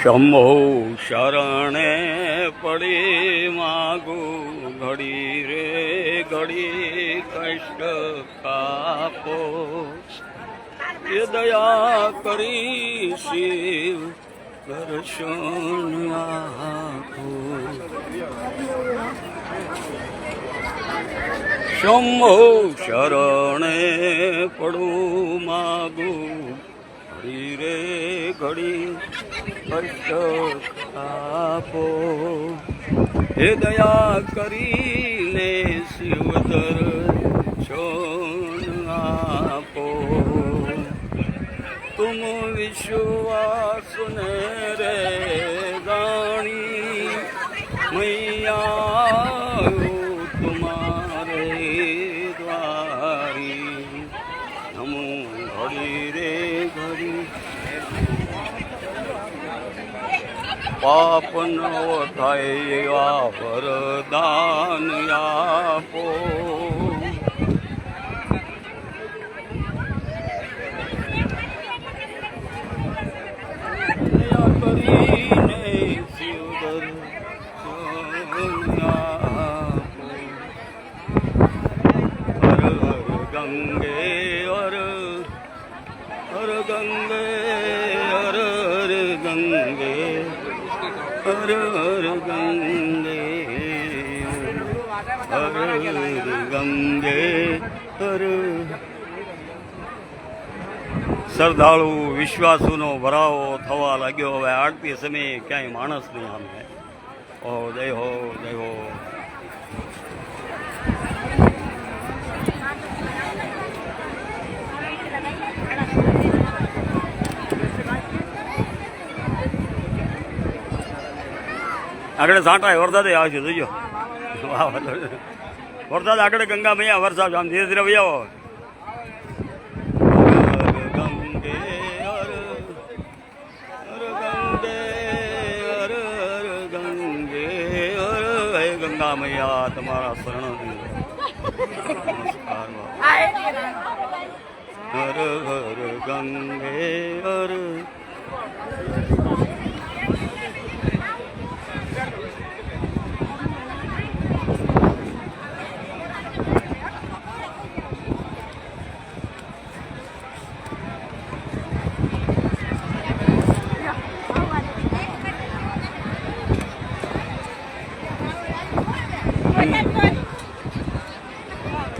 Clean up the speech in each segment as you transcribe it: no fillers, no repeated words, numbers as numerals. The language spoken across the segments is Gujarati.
શંભો શરણે પડી માગુ ઘડી રે ઘડી કષ્ટ કાપો એ દયા કરી શિવ દર્શન આપો શંભો શરણે પડું માગુ ઘડી રે ઘડી કષ્ટ આપો હે દયા કરીને શિવ દર્શન આપો તુમ વિશ્વાસ ને રે ગાણી મૈયા તુમારે દ્વારી નમો ઘડી રે ઘડી પાપ ન થાય એવા વરદાન આપો દયા કરીને શિવ દર્શન આપો હર હર ગંગે હર હર ગંગે હર હર ગંગે હર હર ગંગે હર હર ગંગે હર શ્રદ્ધાળુ વિશ્વાસુનો ભરાવો થવા લાગ્યો. હવે આરતી સમયે ક્યાંય માણસ નહીં આમે. ઓ જય હો જય હો. આગળ સાંટા વરસાદ આવશે જોજો. વરસાદ આગળ ગંગા મૈયા વરસાદ આમ ધીરે ધીરે વહી આવો. ગંગે હર હર ગંગે હર હર ગંગે હર હે ગંગા મૈયા તમારા શરણ નમસ્કાર. હર હર ગંગે હર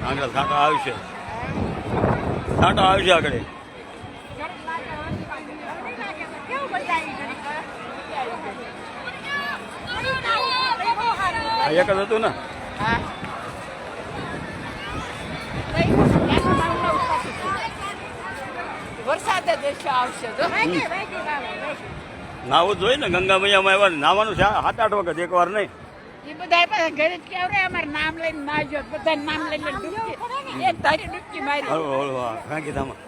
આગળ સાંટા આવશે. સાંટા આવશે આગળ. એક જ હતું ને. વરસાદ આવશે નાવું જોઈએ ને ગંગા મૈયામાં આવ્યા. નાવાનું 7-8 વખત એક વાર નહીં. એ બધા ઘરે જ કેવડે અમારું નામ લઈને નાજો. બધા નામ લઈને ડૂબકી એક તારી ડૂબકી મારી. હળવો હળવો કાંકીધામાં.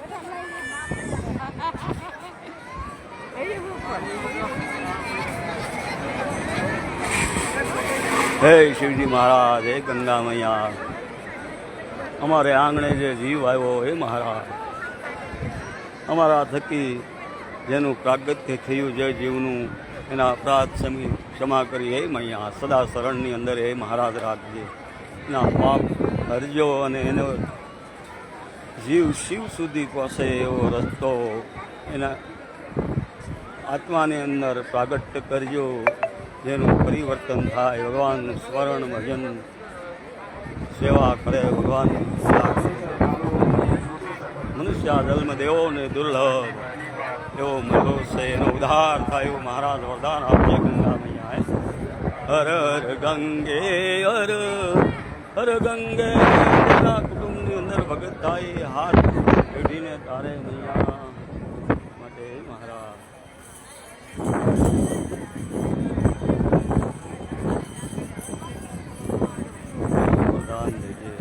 હે શિવજી મહારાજ, હે ગંગા મૈયા, અમારે આંગણે જે જીવ આવ્યો હે મહારાજ, અમારા થકી જેનું પ્રાગત્ય થયું જે જીવનું એના અપરાધ ક્ષમા કરી હે મૈયા. સદા શરણની અંદર હે મહારાજ રાખજે. એના પાપ હરજો અને એનો જીવ શિવ સુધી પહોંચે એવો રસ્તો એના આત્માની અંદર પ્રાગટ્ય કરજો, જેનું પરિવર્તન થાય. ભગવાનનું સ્મરણ ભજન સેવા કરે. ભગવાનની મનુષ્ય જન્મ દેવો ને દુર્લભ એવો મળો છે, એનો ઉદ્ધાર થાય એવું મહારાજ વરદાન આપજે ગંગા મૈયા. હર હર ગંગે હર હર ગંગે. એના કુટુંબની અંદર ભગત થાય હાથ પેઢીને તારે મૈયા માટે મહારાજ. વરદાન દેજે.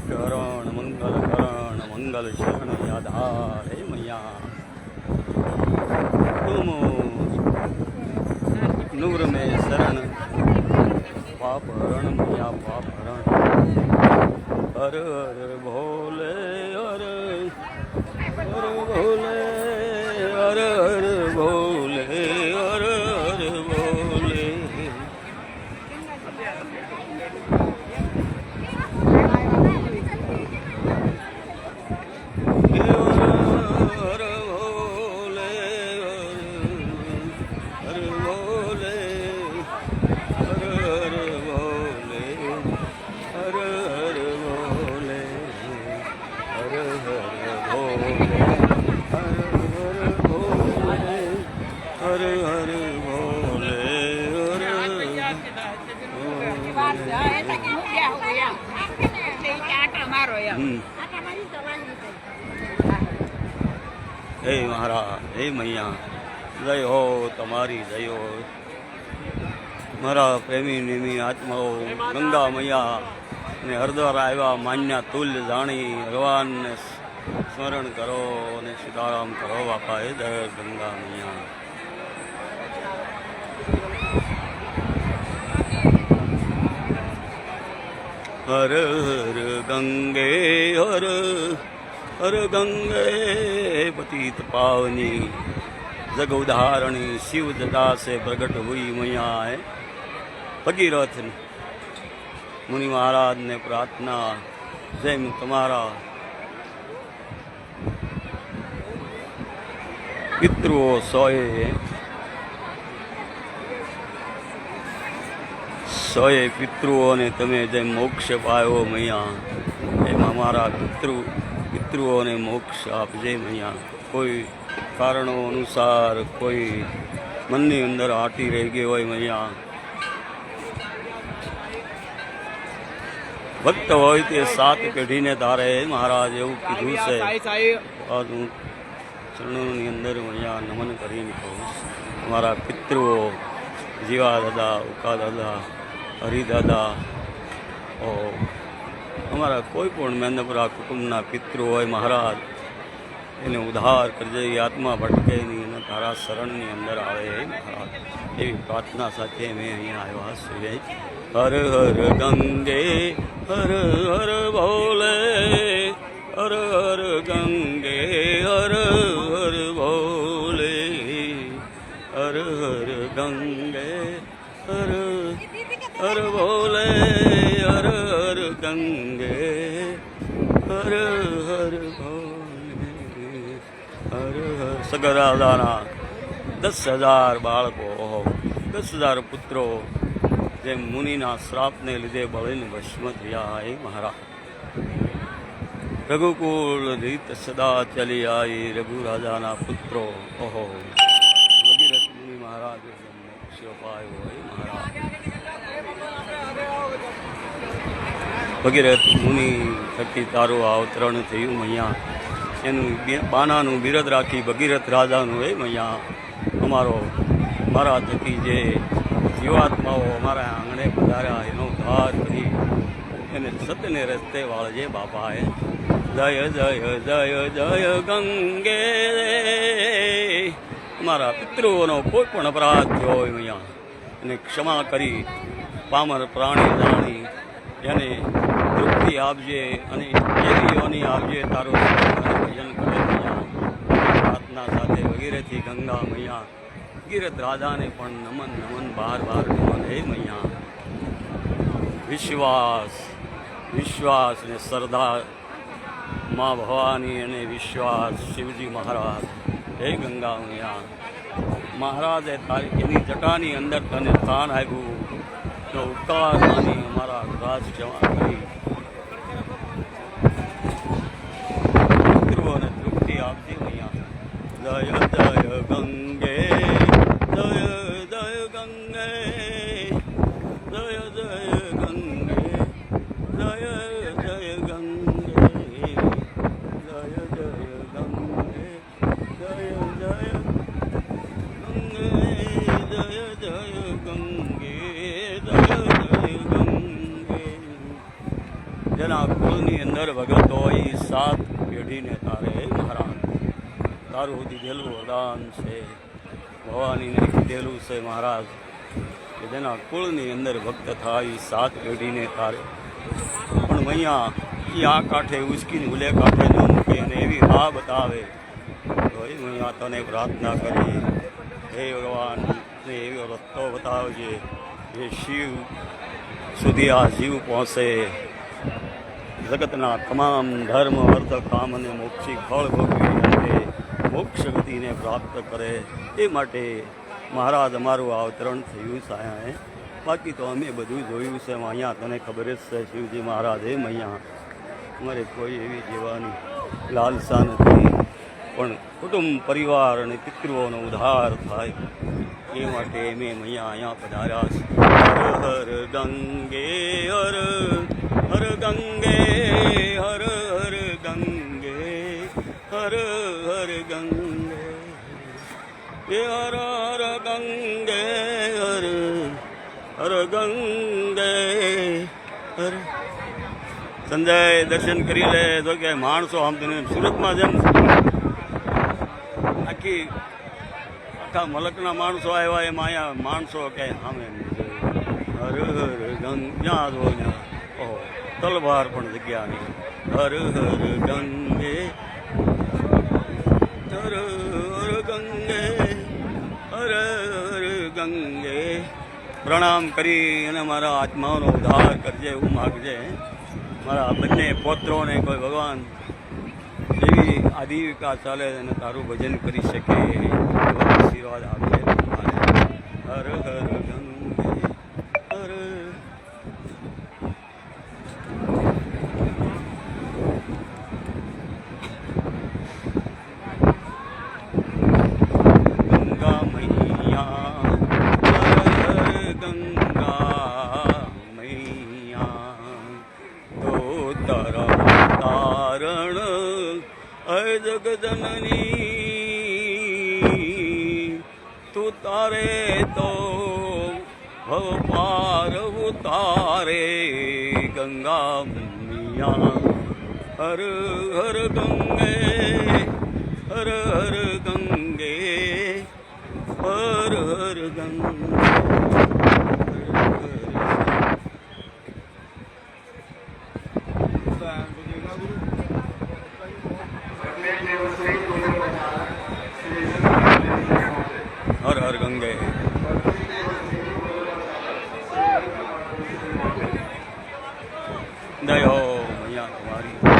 કરણ મંગલ કરણ મંગલ શરણ આધાર હે મૈયા. तुम नूर में शरण पाप हरण मैया पाप हरण. हर हर भोले हर हर भोले हर हर भोले બેહું એમ. એટલે ઈ કે આંટા મારો એમ. હે મહારાજ હે મૈયા જય હો તમારી જય હો મારા પ્રેમી નિમી આત્માઓ ગંગા મૈયા ને હરદ્વાર આવ્યા માન્યા તુલ્ય જાણી ભગવાનને સ્મરણ કરો અને સીતારામ કરો બાપા હે જય ગંગા મૈયા હર હર ગંગે હર हर गंगे पतित पावनी जग उदाहरणी शिव जटा से प्रकट हुई मैया है भगीरथ मुनि महाराज ने प्रार्थना जेम तुम्हारा पितृओ સોએ પિતૃઓને તમે જેમ મોક્ષ પાયો મૈયા એમાં અમારા પિતૃઓને મોક્ષ આપજે મૈયા કોઈ કારણો અનુસાર કોઈ મનની અંદર આટી રહી ગઈ હોય મૈયા ભક્ત હોય તે સાત પેઢીને તારે મહારાજ એવું કીધું છે આજ હું ચરણોની અંદર મૈયા નમન કરીને કહું અમારા પિતૃઓ જીવા દાદા ઉકા દાદા હરિદાદા અમારા કોઈ પણ મેંદપરા કુટુંબના પિતૃ હોય મહારાજ એને ઉદ્ધાર કરજે એ આત્મા ભટકે નહીં અને તારા શરણની અંદર આવે મહારાજ એવી પ્રાર્થના સાથે મેં અહીંયા આવ્યા છીએ હર હર ગંગે હર હર ભોલે હર હર ગંગે હર હર ભોલે હર હર ગંગે હર હર ભોલે હર હર ગંગે હર હર ભોલે હર હર સગરાદાના 10,000 બાળકો 10,000 પુત્રો જેમ મુનિના શ્રાપને લીધે બળીને ભસ્મ થયા એ મહારાજ રઘુકુળ રીત સદા ચલી આવી રઘુ રાજાના પુત્રો ઓહો ભગીરથ મુનિ મહારાજ મોક્ષ પાયો હે મહારાજ ભગીરથ મુનિ થકી તારું અવતરણ થયું મૈયા એનું બાનાનું બિરદ રાખી ભગીરથ રાજાનું હે મૈયા મારા થકી જે જીવાત્માઓ અમારા આંગણે પધાર્યા એનો ઉદ્ધાર કરી એને સત્યને રસ્તે વાળજે બાપા હે જય જય જય જય ગંગે મારા પિતૃઓનો કોઈ પણ અપરાધ થયો હોય અહીંયા એને ક્ષમા કરી પામર પ્રાણી જાણી એને તૃપ્તિ આપજે અને એવી યોની આપજે તારું ભજન કરે મૈયા પ્રાર્થના સાથે વગેરેથી ગંગા મૈયા ભગીરથ રાજાને પણ નમન નમન બાર નમન હે મૈયા વિશ્વાસ ને શ્રદ્ધા મા ભવાની અને વિશ્વાસ શિવજી મહારાજ હે ગંગા મૈયા મહારાજે તારી એની જટાની અંદર તને સ્થાન આપ્યું તો ઉપકાર માની અમારા રાજ ક્ષમા કરી પિતૃઓને તૃપ્તિ આપજે મૈયા જય જય ગંગે જય જય ગંગે જય જય ગંગે જય જય ગંગે જય જય ગંગે જય જય જેના કુળની અંદર ભગત હોય 7 પેઢીને તારે મહારાજ તારું દીધેલું વરદાન છે ભવાનીને કીધેલું છે મહારાજ કે જેના કુળની અંદર ભક્ત થાય 7 પેઢીને તારે પણ મૈયા એ આ કાંઠે ઉચકીને ઉલે કાંઠે ન મૂકે અને એવી રાહ બતાવે તો એ મૈયા તને પ્રાર્થના કરી હે ભગવાન ને એવો રસ્તો બતાવજે જે શિવ સુધી આ જીવ પહોંચે જગતના તમામ ધર્મ અર્થ કામ અને મોક્ષી ફળ ભોગવી અને મોક્ષ ગતિને પ્રાપ્ત કરે એ માટે મહારાજ અમારું અવતરણ થયું છે અહીંયા બાકી તો અમે બધું જોયું છે અહીંયા તને ખબર જ છે શિવજી મહારાજ એ અહીંયા અમારે કોઈ એવી જીવાની લાલસા નથી પણ કુટુંબ પરિવાર અને પિતૃઓનો ઉદ્ધાર થાય એ માટે અમે અહીંયા પધાર્યા છે હર હર ગંગે હર ગંગે હર હર ગંગે હર હર ગંગે એ હર હર ગંગે હર હર ગંગે હર. સંજય દર્શન કરી લે તો કે માણસો આમ તને સુરતમાં જેમ આખા મલકના માણસો આવ્યા એમાં અહીંયા માણસો ક્યાંય સામે હર હર ગંગ જ્યાં જો ત્યાં ઓહો તલવાર પણ જગ્યા નહીં હર હર ગંગે હર હર ગંગે હર હર ગંગે. પ્રણામ કરી અને મારા આત્માઓનો ઉદ્ધાર કરજે એવું માગજે. મારા બંને પૌત્રોને કોઈ ભગવાન જેવી આજીવિકા ચાલે અને તારું ભજન કરી શકે એવા આશીર્વાદ આપજે. હર હર ગંગે હર. ગંગા મૈયા હર હર ગંગા મૈયા તો તારા તારણ અય જગજનની તું તારે તો ભવ પાર ઉતારે ગંગા મૈયા હર હર ગંગે હર હર ગંગે હર હર ગંગે. હર હર ગંગે. જય હો મૈયા તમારી.